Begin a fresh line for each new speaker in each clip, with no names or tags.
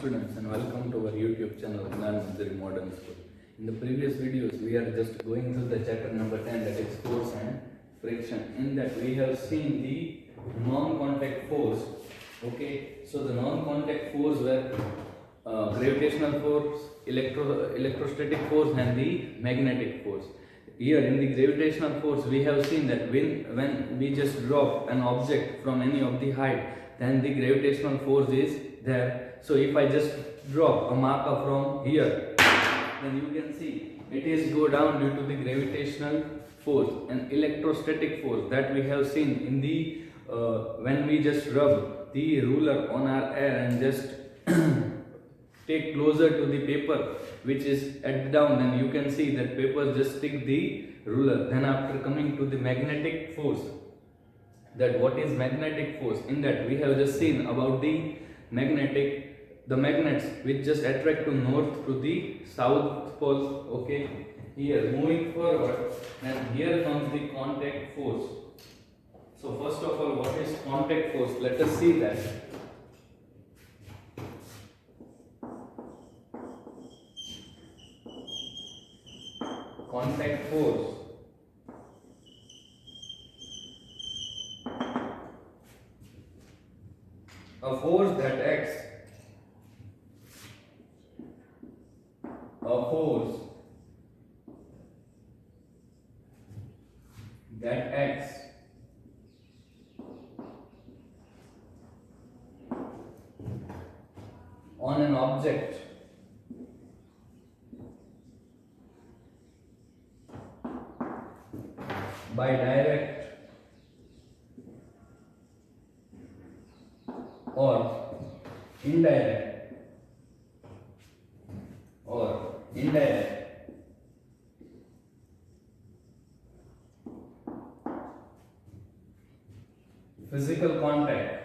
students, and welcome to our YouTube channel Gnan Manjari Modern School. In the previous videos we are just going through the chapter number 10, that is force and friction. In that we have seen the non-contact force. Okay, so the non-contact force were gravitational force, electrostatic force and the magnetic force. Here in the gravitational force we have seen that when we just drop an object from any of the height, then the gravitational force is there. So if I just drop a marker from here, then you can see it is go down due to the gravitational force. And electrostatic force that we have seen in the when we just rub the ruler on our air and just take closer to the paper which is at down, then you can see that paper just stick the ruler. Then after coming to the magnetic force, that what is magnetic force, in that we have just seen about the magnets which just attract to north to the south poles. Okay, here moving forward, and here comes the contact force. So first of all, what is contact force? Let us see that. Contact force. A force that acts. A force that acts on an object by direct or indirect physical contact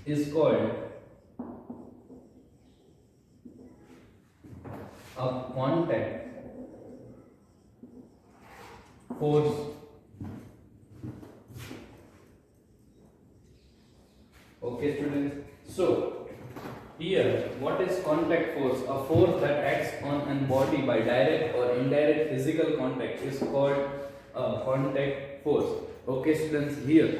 is called a contact force. Okay, students. So here, what is contact force? A force that acts on an body by direct or indirect physical contact is called a contact force. Okay, students. Here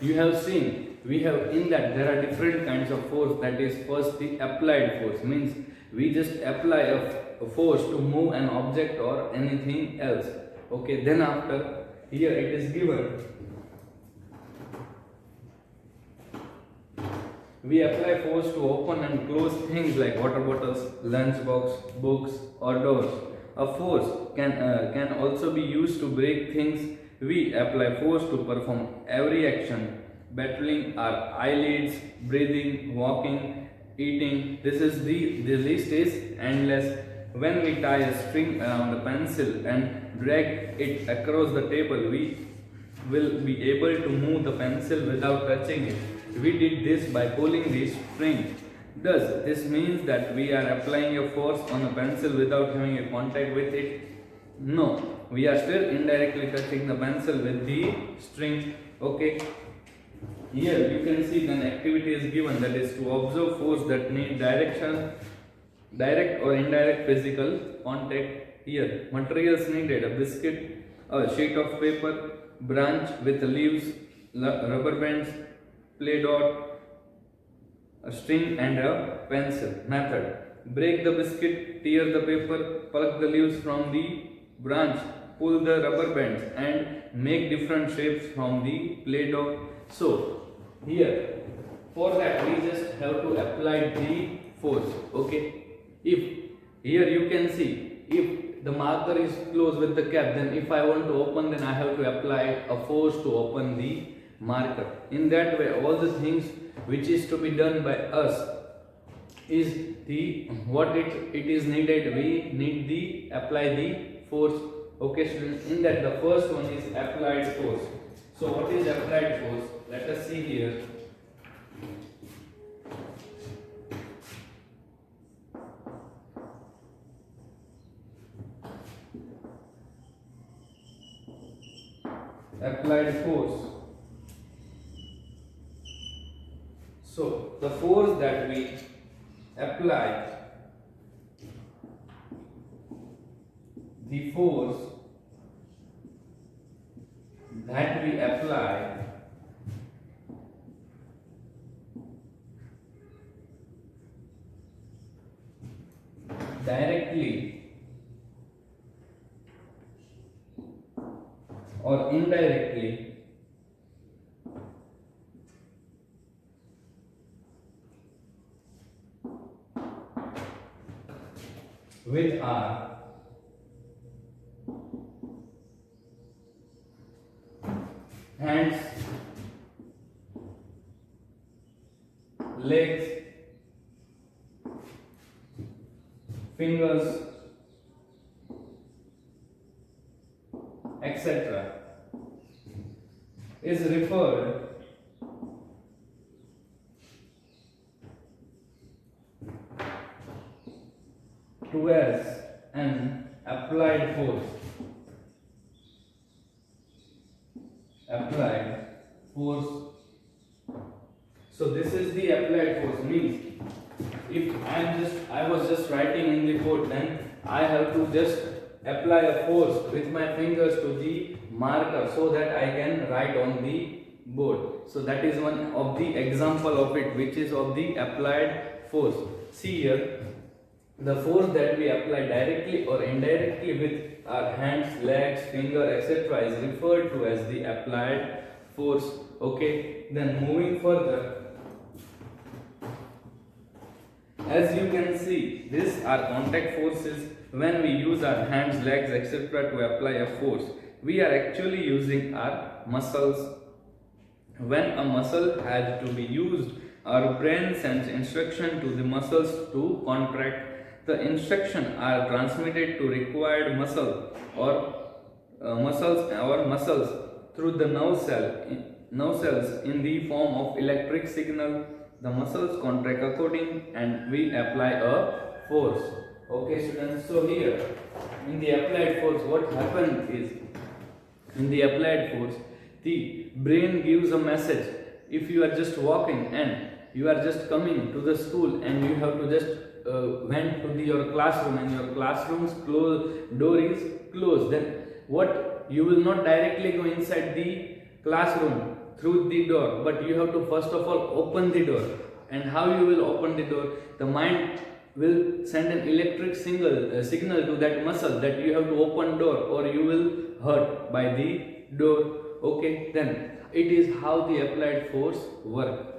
you have seen we have in that there are different kinds of force. That is, first the applied force, means we just apply a force to move an object or anything else. Okay, then after here it is given we apply force to open and close things like water bottles, lunchbox, books or doors. A force can also be used to break things. We apply force to perform every action: battling our eyelids, breathing, walking, eating. The list is endless. When we tie a string around a pencil and drag it across the table, we will be able to move the pencil without touching it. We did this by pulling the string. Does this means that we are applying a force on a pencil without having a contact with it? No, we are still indirectly touching the pencil with the string. Okay. Here you can see an activity is given, that is to observe force that need direct or indirect physical contact. Here materials needed: a biscuit, a sheet of paper, branch with leaves, rubber bands, play dot, a string and a pencil. Method: break the biscuit, tear the paper, pluck the leaves from the branch, pull the rubber bands and make different shapes from the play dot. So here for that we just have to apply the force. Okay, if here you can see, if the marker is closed with the cap, then if I want to open, then I have to apply a force to open the marker. In that way, all the things which is to be done by us is the what it is needed. We need the apply the force. Okay, students. In that, the first one is applied force. So what is applied force? Let us see here. applied force. So the force that we apply, the force that we apply directly or indirectly with our hands, legs, fingers, etc. is referred to as an applied force. Applied force. So this is the applied force. Means if I was just writing in the board, then I have to just apply a force with my fingers to the marker so that I can write on the board. So that is one of the example of it, which is of the applied force. See here, the force that we apply directly or indirectly with our hands, legs, finger, etc. is referred to as the applied force. Okay, then moving further, as you can see, these are contact forces. When we use our hands, legs, etc. to apply a force, we are actually using our muscles. When a muscle has to be used, our brain sends instruction to the muscles to contract. The instructions are transmitted to required muscles through the nerve cells in the form of electric signal. The muscles contract according and we apply a force. Okay students, so here in the applied force what happens is, in the applied force the brain gives a message. If you are just walking and you are just coming to the school and you have to just went to your classroom and your classroom's door is closed, then what, you will not directly go inside the classroom through the door, but you have to first of all open the door. And how you will open the door? The mind will send an electric signal to that muscle that you have to open door or you will hurt by the door. Okay, then it is how the applied force work.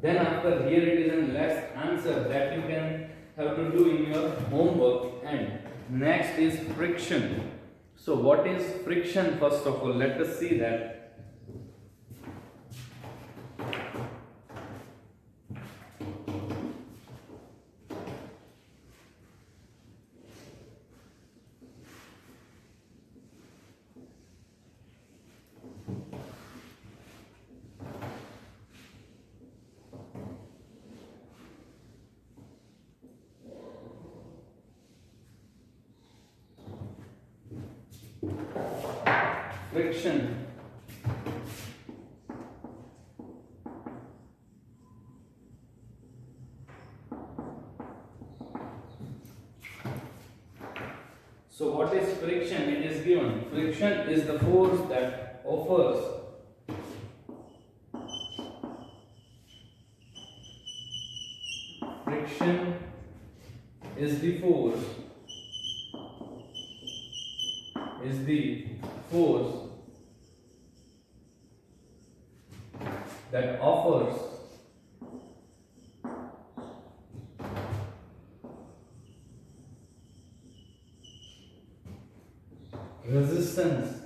Then after here it is a last answer that you can have to do in your homework. And next is friction. So what is friction? First of all, let us see that. Friction. So what is friction? It is given. Friction is the force that offers friction is the force that offers resistance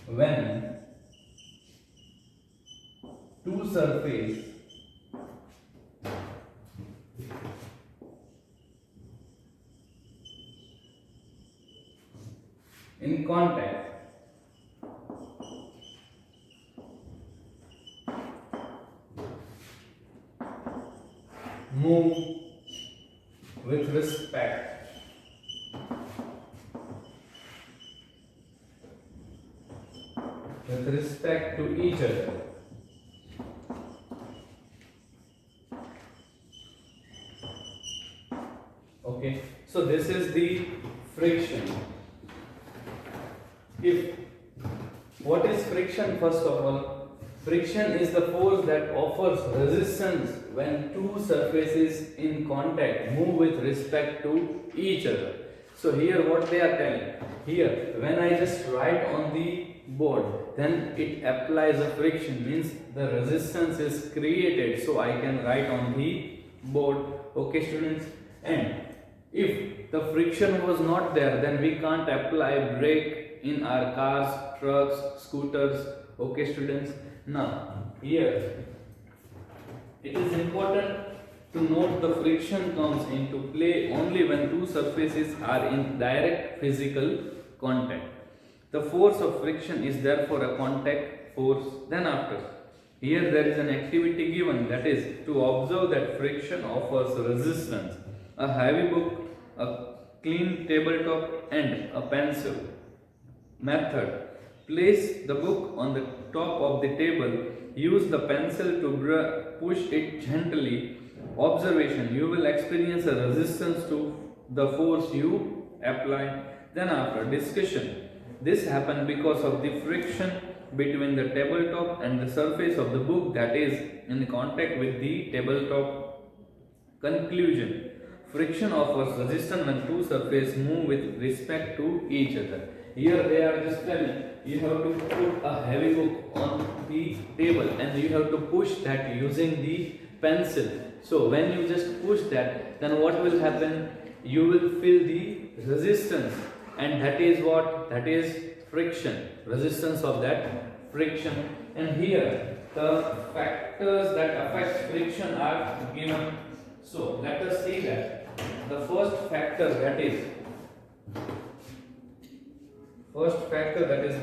when two surfaces in contact move with respect to each other. Okay, so this is the friction. If what is friction? First of all, friction is the force that offers resistance when two surfaces in contact move with respect to each other. So here what they are telling, here when I just write on the board, then it applies a friction, means the resistance is created, so I can write on the board. Okay students, and if the friction was not there, then we can't apply brake in our cars, trucks, scooters. Okay students, now here it is important to note the friction comes into play only when two surfaces are in direct physical contact. The force of friction is therefore a contact force. Then after, here there is an activity given, that is to observe that friction offers resistance. A heavy book, a clean tabletop and a pencil. Method: place the book on the top of the table, use the pencil to push it gently. Observation: you will experience a resistance to the force you apply. Then after, discussion: this happened because of the friction between the tabletop and the surface of the book that is in contact with the tabletop. Conclusion: friction offers resistance when two surfaces move with respect to each other. Here they are just telling you have to put a heavy book on the table and you have to push that using the pencil. So when you just push that, then what will happen? You will feel the resistance, and that is what? That is friction, resistance of that friction. And here the factors that affect friction are given. So let us see that. The first factor, that is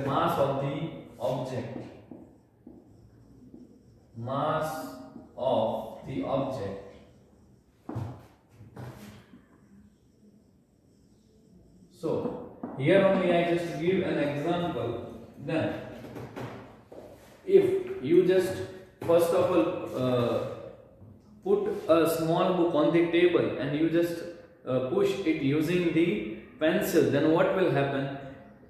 mass of the object. Mass of the object. So here only I just give an example. Then if you just first of all put a small book on the table and you just push it using the pencil, then what will happen?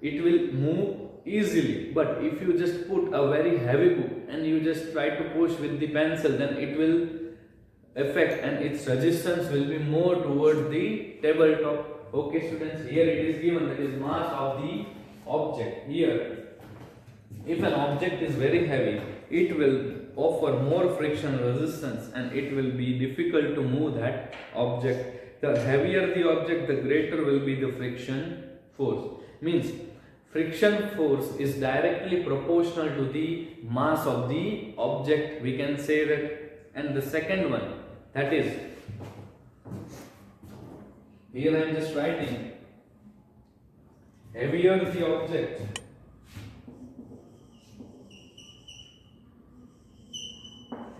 It will move easily. But if you just put a very heavy book and you just try to push with the pencil, then it will affect and its resistance will be more towards the tabletop. Okay students, here it is given, that is mass of the object. Here if an object is very heavy, it will offer more friction resistance and it will be difficult to move that object. The heavier the object, the greater will be the friction force. Means friction force is directly proportional to the mass of the object, we can say that. And the second one, that is, here I am just writing, heavier the object,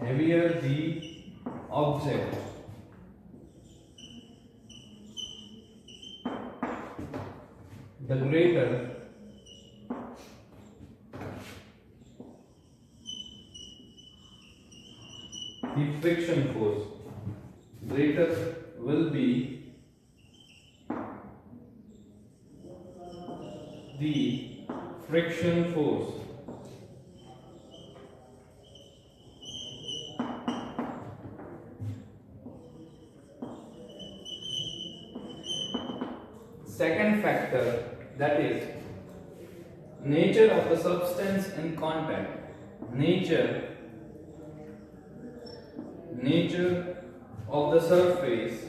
heavier the object, the greater the friction force, greater will be the friction force. Second factor, that is nature of the substance in contact. Nature of the surface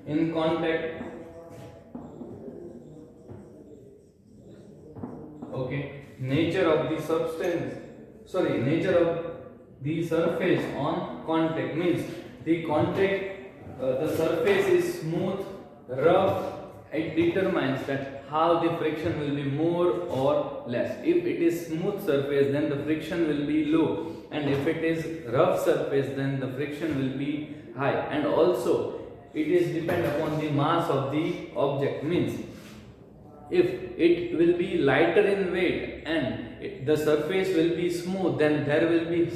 in contact. Okay, nature of the surface on contact means the the surface is smooth, rough. It determines that how the friction will be more or less. If it is smooth surface, then the friction will be low, and if it is rough surface, then the friction will be high. And also it is depend upon the mass of the object. Means if it will be lighter in weight and the surface will be smooth, then there will be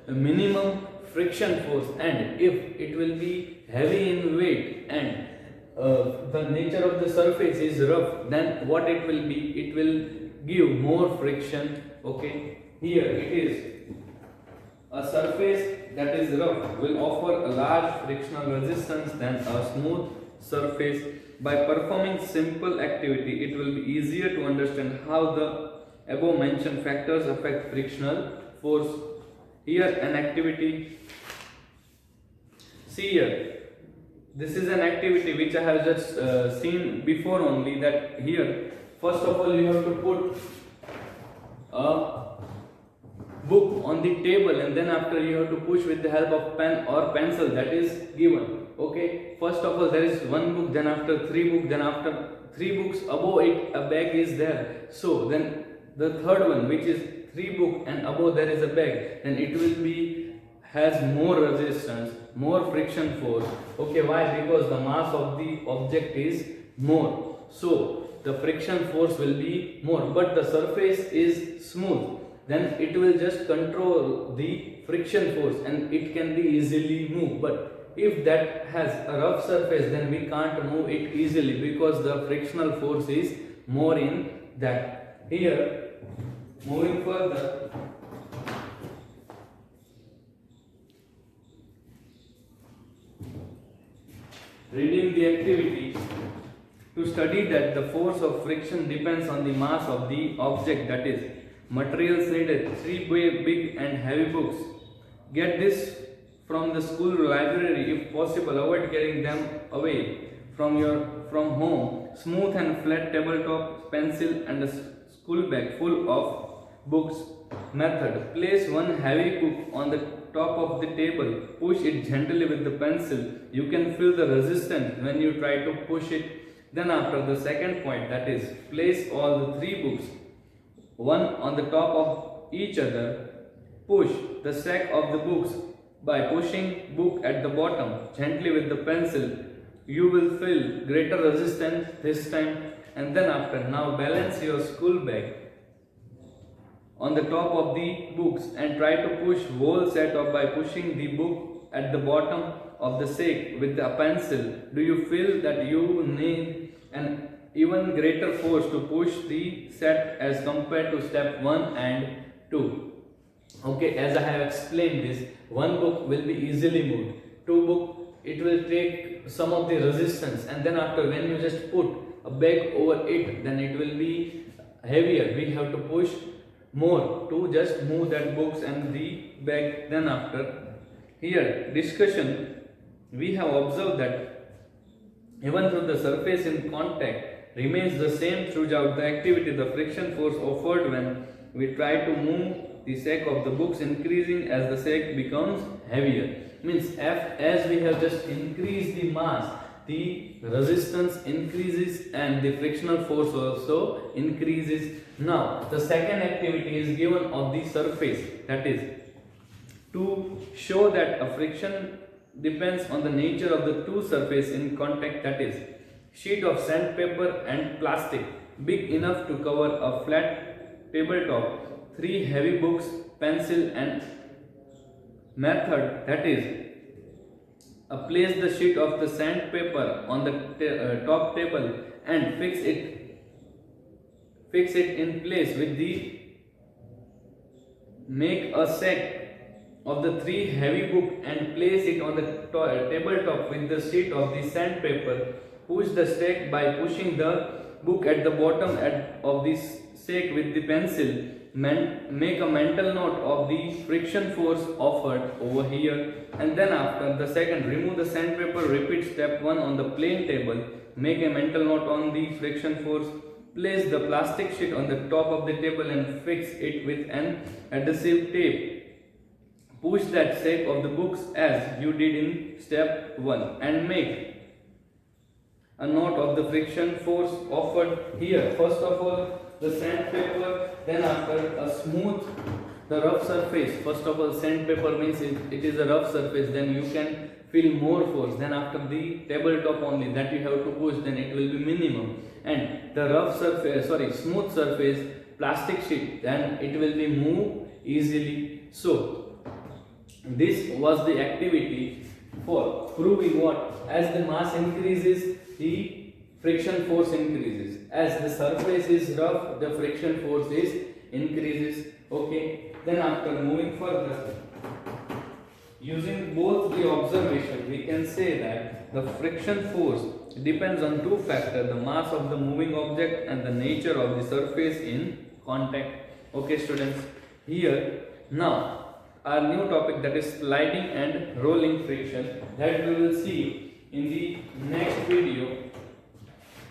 minimum friction force. And if it will be heavy in weight and the nature of the surface is rough, then what it will be, it will give more friction. Okay, here it is a surface that is rough will offer a large frictional resistance than a smooth surface. By performing simple activity, it will be easier to understand how the above mentioned factors affect frictional force. Here an activity. See here, this is an activity which I have just seen before only, that here first of all you have to put a book on the table, and then after you have to push with the help of pen or pencil that is given. Okay, first of all there is one book, then after three books, then after three books above it a bag is there. So then the third one, which is three book and above there is a bag, then it will be has more resistance, more friction force. Okay, why? Because the mass of the object is more, so the friction force will be more. But the surface is smooth, then it will just control the friction force and it can be easily moved. But if that has a rough surface, then we can't move it easily because the frictional force is more in that. Here, moving further, reading the activity. To study that the force of friction depends on the mass of the object, that is, materials needed, 3 big and heavy books. Get this from the school library if possible. Avoid carrying them away from home. Smooth and flat tabletop, pencil and a school bag full of books. Method. Place one heavy book on the top of the table. Push it gently with the pencil. You can feel the resistance when you try to push it. Then after the second point, that is, place all the 3 books one on the top of each other. Push the stack of the books by pushing book at the bottom gently with the pencil. You will feel greater resistance this time. And then after, now balance your school bag on the top of the books and try to push whole set up by pushing the book at the bottom of the sack with a pencil. Do you feel that you need an even greater force to push the set as compared to step 1 and 2? Okay, as I have explained this, one book will be easily moved. 2 book, it will take some of the resistance, and then after, when you just put a bag over it, then it will be heavier. We have to push more to just move that books and the bag. Then after, here discussion, we have observed that even though the surface in contact remains the same throughout the activity, the friction force offered when we try to move the sack of the books increasing as the sack becomes heavier. Means as we have just increased the mass, the resistance increases and the frictional force also increases. Now the second activity is given of the surface, that is to show that a friction depends on the nature of the two surfaces in contact, that is, sheet of sandpaper and plastic big enough to cover a flat tabletop, 3 heavy books, pencil, and method, that is, place the sheet of the sandpaper on the top table and fix it in place with the make a sack of the 3 heavy book and place it on the tabletop with the sheet of the sandpaper. Push the stack by pushing the book at the bottom of this sack with the pencil. Make a mental note of the friction force offered over here. And then after the second, remove the sandpaper. Repeat step 1 on the plain table. Make a mental note on the friction force. Place the plastic sheet on the top of the table and fix it with an adhesive tape. Push that sack of the books as you did in step 1 and make a note of the friction force offered here. First of all, the sandpaper, then after a smooth, the rough surface. First of all, sandpaper means it is a rough surface, then you can feel more force. Then after the tabletop only that you have to push, then it will be minimum. And the rough surface, sorry, smooth surface, plastic sheet, then it will be move easily. So this was the activity for proving what? As the mass increases, the friction force increases. As the surface is rough, the friction force is increases. Okay. Then after moving further, using both the observation, we can say that the friction force depends on two factors: the mass of the moving object and the nature of the surface in contact. Okay, students. Here now our new topic, that is sliding and rolling friction, that we will see in the next video.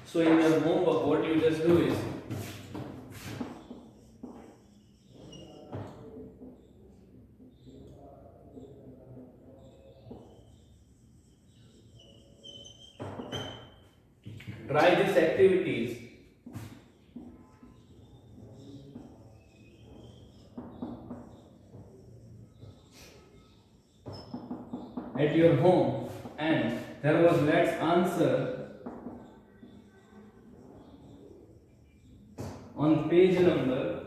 So in your homework, what you just do is try these activities at your home, and there was let's answer on page number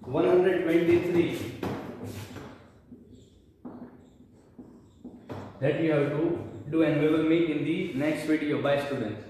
123, that you have to do, and we will meet in the next video. Bye students.